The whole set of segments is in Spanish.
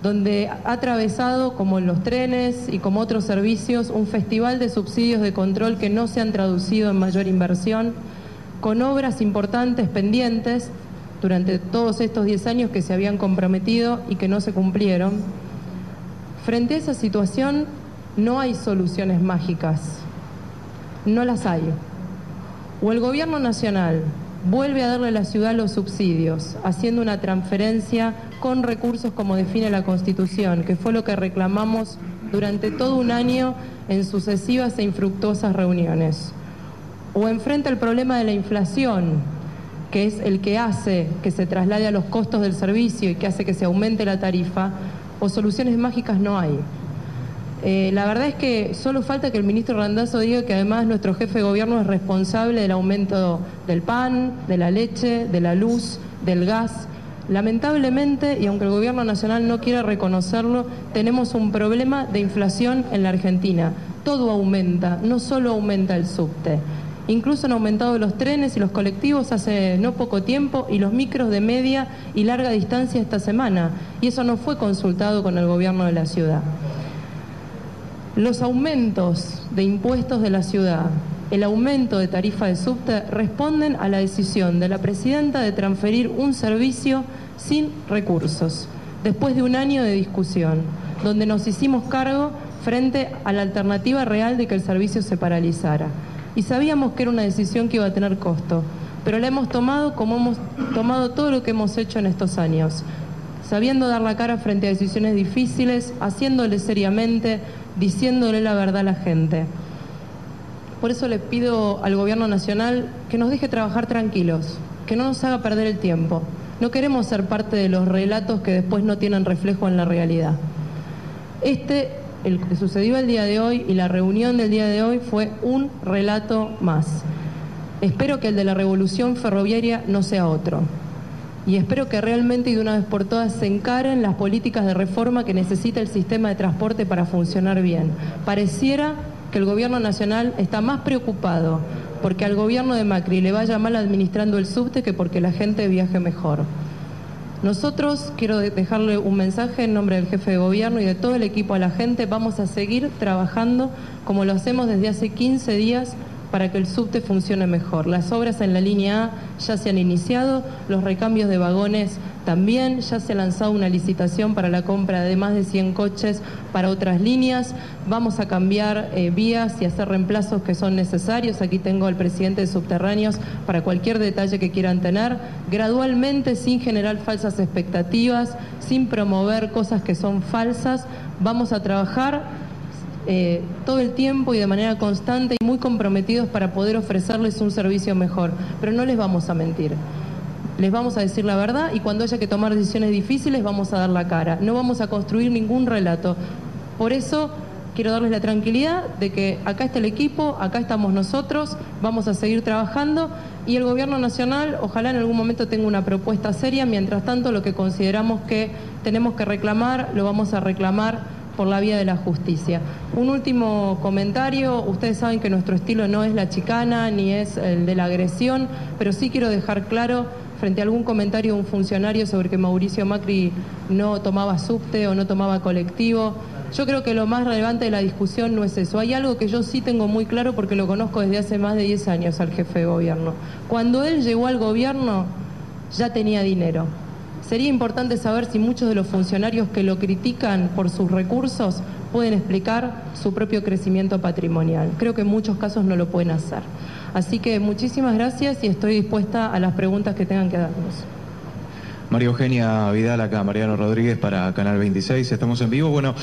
donde ha atravesado, como los trenes y como otros servicios, un festival de subsidios de control que no se han traducido en mayor inversión, con obras importantes pendientes durante todos estos 10 años que se habían comprometido y que no se cumplieron. Frente a esa situación no hay soluciones mágicas, no las hay. O el gobierno nacional vuelve a darle a la ciudad los subsidios, haciendo una transferencia con recursos como define la Constitución, que fue lo que reclamamos durante todo un año en sucesivas e infructuosas reuniones. O enfrenta el problema de la inflación, que es el que hace que se traslade a los costos del servicio y que hace que se aumente la tarifa, o soluciones mágicas no hay. La verdad es que solo falta que el ministro Randazzo diga que además nuestro jefe de gobierno es responsable del aumento del pan, de la leche, de la luz, del gas. Lamentablemente, y aunque el gobierno nacional no quiera reconocerlo, tenemos un problema de inflación en la Argentina. Todo aumenta, no solo aumenta el subte. Incluso han aumentado los trenes y los colectivos hace no poco tiempo y los micros de media y larga distancia esta semana. Y eso no fue consultado con el gobierno de la ciudad. Los aumentos de impuestos de la ciudad, el aumento de tarifa de subte responden a la decisión de la presidenta de transferir un servicio sin recursos, después de un año de discusión, donde nos hicimos cargo frente a la alternativa real de que el servicio se paralizara. Y sabíamos que era una decisión que iba a tener costo, pero la hemos tomado como hemos tomado todo lo que hemos hecho en estos años, sabiendo dar la cara frente a decisiones difíciles, haciéndole seriamente, diciéndole la verdad a la gente. Por eso le pido al gobierno nacional que nos deje trabajar tranquilos, que no nos haga perder el tiempo. No queremos ser parte de los relatos que después no tienen reflejo en la realidad. El que sucedió el día de hoy y la reunión del día de hoy fue un relato más. Espero que el de la revolución ferroviaria no sea otro. Y espero que realmente y de una vez por todas se encaren las políticas de reforma que necesita el sistema de transporte para funcionar bien. Pareciera que el gobierno nacional está más preocupado porque al gobierno de Macri le vaya mal administrando el subte que porque la gente viaje mejor. Nosotros, quiero dejarle un mensaje en nombre del jefe de gobierno y de todo el equipo a la gente, vamos a seguir trabajando como lo hacemos desde hace 15 días para que el subte funcione mejor. Las obras en la línea A ya se han iniciado, los recambios de vagones también, ya se ha lanzado una licitación para la compra de más de 100 coches para otras líneas, vamos a cambiar vías y hacer reemplazos que son necesarios. Aquí tengo al presidente de Subterráneos para cualquier detalle que quieran tener, gradualmente, sin generar falsas expectativas, sin promover cosas que son falsas, vamos a trabajar todo el tiempo y de manera constante y muy comprometidos para poder ofrecerles un servicio mejor. Pero no les vamos a mentir. Les vamos a decir la verdad y cuando haya que tomar decisiones difíciles vamos a dar la cara. No vamos a construir ningún relato. Por eso quiero darles la tranquilidad de que acá está el equipo, acá estamos nosotros, vamos a seguir trabajando y el gobierno nacional ojalá en algún momento tenga una propuesta seria. Mientras tanto, lo que consideramos que tenemos que reclamar, lo vamos a reclamar por la vía de la justicia. Un último comentario, ustedes saben que nuestro estilo no es la chicana ni es el de la agresión, pero sí quiero dejar claro frente a algún comentario de un funcionario sobre que Mauricio Macri no tomaba subte o no tomaba colectivo. Yo creo que lo más relevante de la discusión no es eso. Hay algo que yo sí tengo muy claro porque lo conozco desde hace más de 10 años al jefe de gobierno. Cuando él llegó al gobierno ya tenía dinero. Sería importante saber si muchos de los funcionarios que lo critican por sus recursos pueden explicar su propio crecimiento patrimonial. Creo que en muchos casos no lo pueden hacer. Así que muchísimas gracias y estoy dispuesta a las preguntas que tengan que darnos. María Eugenia Vidal, acá Mariano Rodríguez para Canal 26, estamos en vivo. Bueno,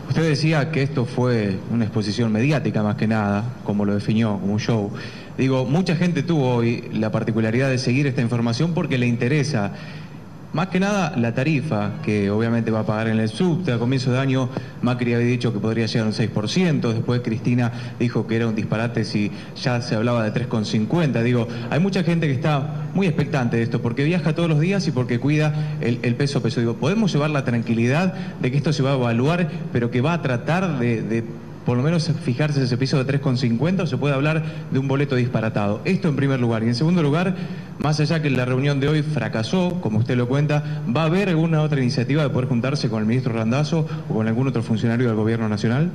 usted decía que esto fue una exposición mediática más que nada, como lo definió, como un show. Digo, mucha gente tuvo hoy la particularidad de seguir esta información porque le interesa. Más que nada la tarifa, que obviamente va a pagar en el subte. A comienzo de año Macri había dicho que podría llegar a un 6%, después Cristina dijo que era un disparate si ya se hablaba de 3,50. Digo, hay mucha gente que está muy expectante de esto, porque viaja todos los días y porque cuida el peso a peso. Digo, podemos llevar la tranquilidad de que esto se va a evaluar, pero que va a tratar de por lo menos fijarse ese piso de 3,50 o se puede hablar de un boleto disparatado. Esto en primer lugar. Y en segundo lugar, más allá que la reunión de hoy fracasó, como usted lo cuenta, ¿va a haber alguna otra iniciativa de poder juntarse con el ministro Randazzo o con algún otro funcionario del Gobierno Nacional?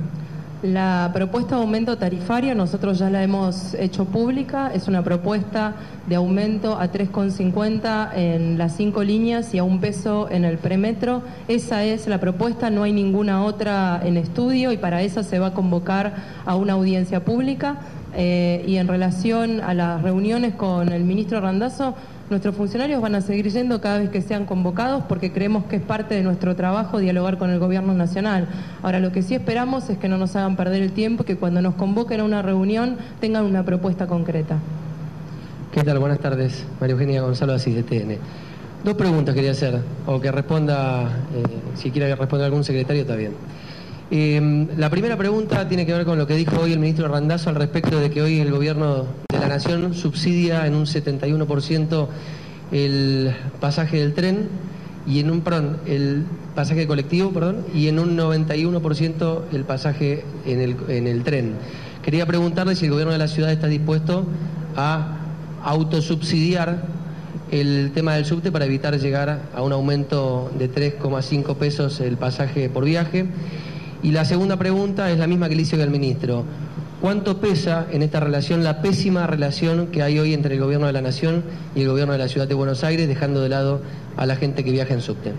La propuesta de aumento tarifario nosotros ya la hemos hecho pública, es una propuesta de aumento a 3,50 en las 5 líneas y a $1 en el premetro. Esa es la propuesta, no hay ninguna otra en estudio y para esa se va a convocar a una audiencia pública. Y en relación a las reuniones con el ministro Randazzo, nuestros funcionarios van a seguir yendo cada vez que sean convocados porque creemos que es parte de nuestro trabajo dialogar con el Gobierno Nacional. Ahora, lo que sí esperamos es que no nos hagan perder el tiempo y que cuando nos convoquen a una reunión tengan una propuesta concreta. ¿Qué tal? Buenas tardes. María Eugenia Gonzalo, Asís de TN. 2 preguntas quería hacer, o que responda, si quiere que responda algún secretario, está bien. La primera pregunta tiene que ver con lo que dijo hoy el ministro Randazzo al respecto de que hoy el Gobierno de la Nación subsidia en un 71% el pasaje del tren y en un, el pasaje colectivo, y en un 91% el pasaje en el tren. Quería preguntarle si el Gobierno de la ciudad está dispuesto a autosubsidiar el tema del subte para evitar llegar a un aumento de 3,5 pesos el pasaje por viaje. Y la segunda pregunta es la misma que le hice al ministro. ¿Cuánto pesa en esta relación la pésima relación que hay hoy entre el Gobierno de la Nación y el Gobierno de la Ciudad de Buenos Aires, dejando de lado a la gente que viaja en subte?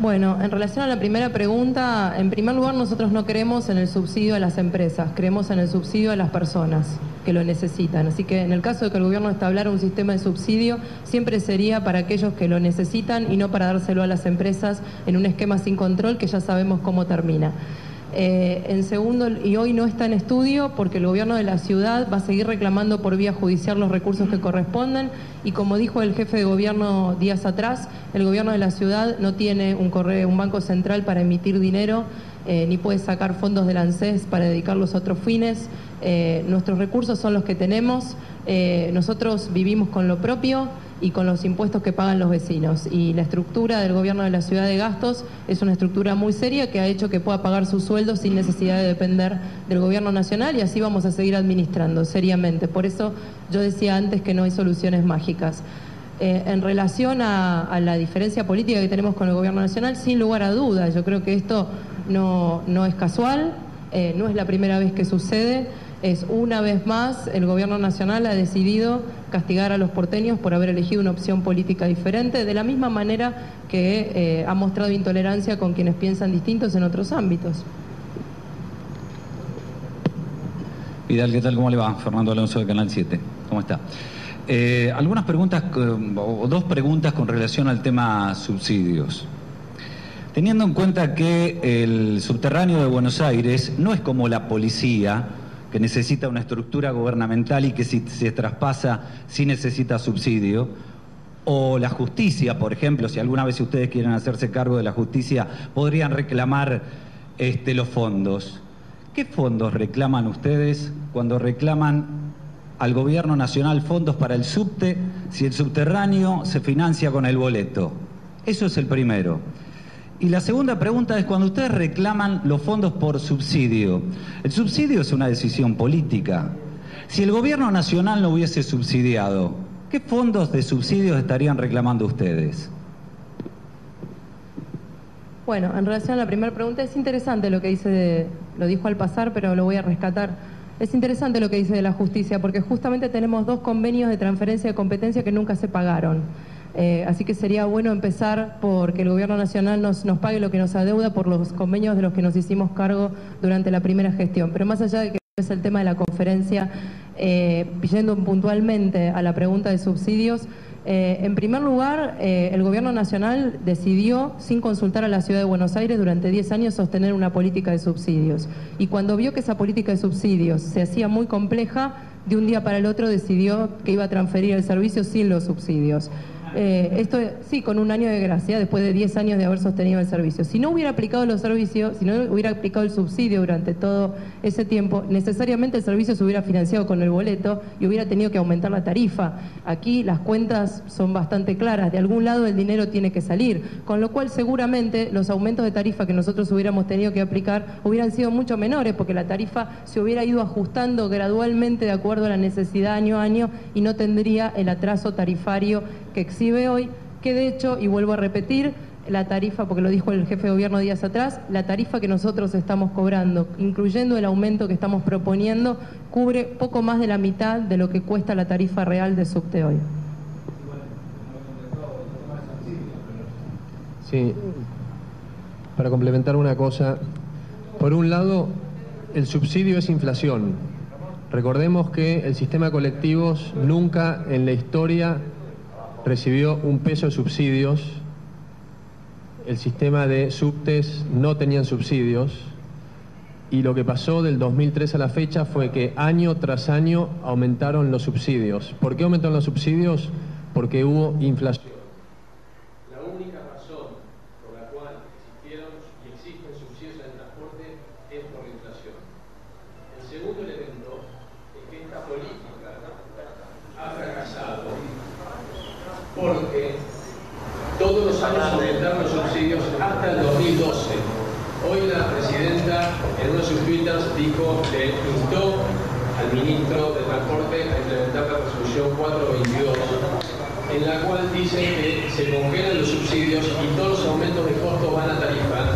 Bueno, en relación a la primera pregunta, en primer lugar nosotros no creemos en el subsidio a las empresas, creemos en el subsidio a las personas que lo necesitan. Así que en el caso de que el gobierno establara un sistema de subsidio, siempre sería para aquellos que lo necesitan y no para dárselo a las empresas en un esquema sin control que ya sabemos cómo termina. En segundo, y hoy no está en estudio porque el gobierno de la ciudad va a seguir reclamando por vía judicial los recursos que corresponden y como dijo el jefe de gobierno días atrás, el gobierno de la ciudad no tiene un banco central para emitir dinero ni puede sacar fondos del ANSES para dedicarlos a otros fines. Nuestros recursos son los que tenemos, nosotros vivimos con lo propio y con los impuestos que pagan los vecinos. Y la estructura del gobierno de la ciudad de gastos es una estructura muy seria que ha hecho que pueda pagar sus sueldos sin necesidad de depender del gobierno nacional y así vamos a seguir administrando seriamente. Por eso yo decía antes que no hay soluciones mágicas. En relación a la diferencia política que tenemos con el gobierno nacional, sin lugar a dudas, yo creo que esto no es casual, no es la primera vez que sucede. Es una vez más, el gobierno nacional ha decidido castigar a los porteños por haber elegido una opción política diferente, de la misma manera que ha mostrado intolerancia con quienes piensan distintos en otros ámbitos. Vidal, ¿qué tal? ¿Cómo le va? Fernando Alonso de Canal 7. ¿Cómo está? Algunas preguntas, o 2 preguntas con relación al tema subsidios. Teniendo en cuenta que el subterráneo de Buenos Aires no es como la policía, que necesita una estructura gubernamental y que si se traspasa sí necesita subsidio, o la justicia, por ejemplo, si alguna vez ustedes quieren hacerse cargo de la justicia, podrían reclamar los fondos. ¿Qué fondos reclaman ustedes cuando reclaman al gobierno nacional fondos para el subte si el subterráneo se financia con el boleto? Eso es el primero. Y la segunda pregunta es, cuando ustedes reclaman los fondos por subsidio, el subsidio es una decisión política. Si el gobierno nacional no hubiese subsidiado, ¿qué fondos de subsidios estarían reclamando ustedes? Bueno, en relación a la primera pregunta, es interesante lo que dice, lo dijo al pasar, pero lo voy a rescatar. Es interesante lo que dice de la justicia, porque justamente tenemos 2 convenios de transferencia de competencia que nunca se pagaron. Así que sería bueno empezar porque el gobierno nacional nos pague lo que nos adeuda por los convenios de los que nos hicimos cargo durante la primera gestión. Pero más allá de que es el tema de la conferencia, yendo puntualmente a la pregunta de subsidios, en primer lugar, el gobierno nacional decidió, sin consultar a la ciudad de Buenos Aires, durante 10 años sostener una política de subsidios. Y cuando vio que esa política de subsidios se hacía muy compleja, de un día para el otro decidió que iba a transferir el servicio sin los subsidios. Esto sí, con un año de gracia, después de 10 años de haber sostenido el servicio. Si no hubiera aplicado los servicios, si no hubiera aplicado el subsidio durante todo ese tiempo, necesariamente el servicio se hubiera financiado con el boleto y hubiera tenido que aumentar la tarifa. Aquí las cuentas son bastante claras, de algún lado el dinero tiene que salir, con lo cual seguramente los aumentos de tarifa que nosotros hubiéramos tenido que aplicar hubieran sido mucho menores, porque la tarifa se hubiera ido ajustando gradualmente de acuerdo a la necesidad año a año y no tendría el atraso tarifario que exhibe hoy, que de hecho, y vuelvo a repetir, la tarifa, porque lo dijo el jefe de gobierno días atrás, la tarifa que nosotros estamos cobrando, incluyendo el aumento que estamos proponiendo, cubre poco más de la mitad de lo que cuesta la tarifa real de subte hoy. Sí, para complementar una cosa, por un lado, el subsidio es inflación. Recordemos que el sistema de colectivos nunca en la historia recibió un peso de subsidios. El sistema de subtes no tenían subsidios y lo que pasó del 2003 a la fecha fue que año tras año aumentaron los subsidios. ¿Por qué aumentaron los subsidios? Porque hubo inflación. La única razón por la cual existieron y existen subsidios en el transporte es por la inflación. El segundo elemento es que esta política ha fracasado porque todos los años aumentaron los subsidios hasta el 2012. Hoy la presidenta en una de sus tuitas dijo que instó al ministro de Transporte a implementar la resolución 422, en la cual dice que se congelan los subsidios y todos los aumentos de costos van a tarifa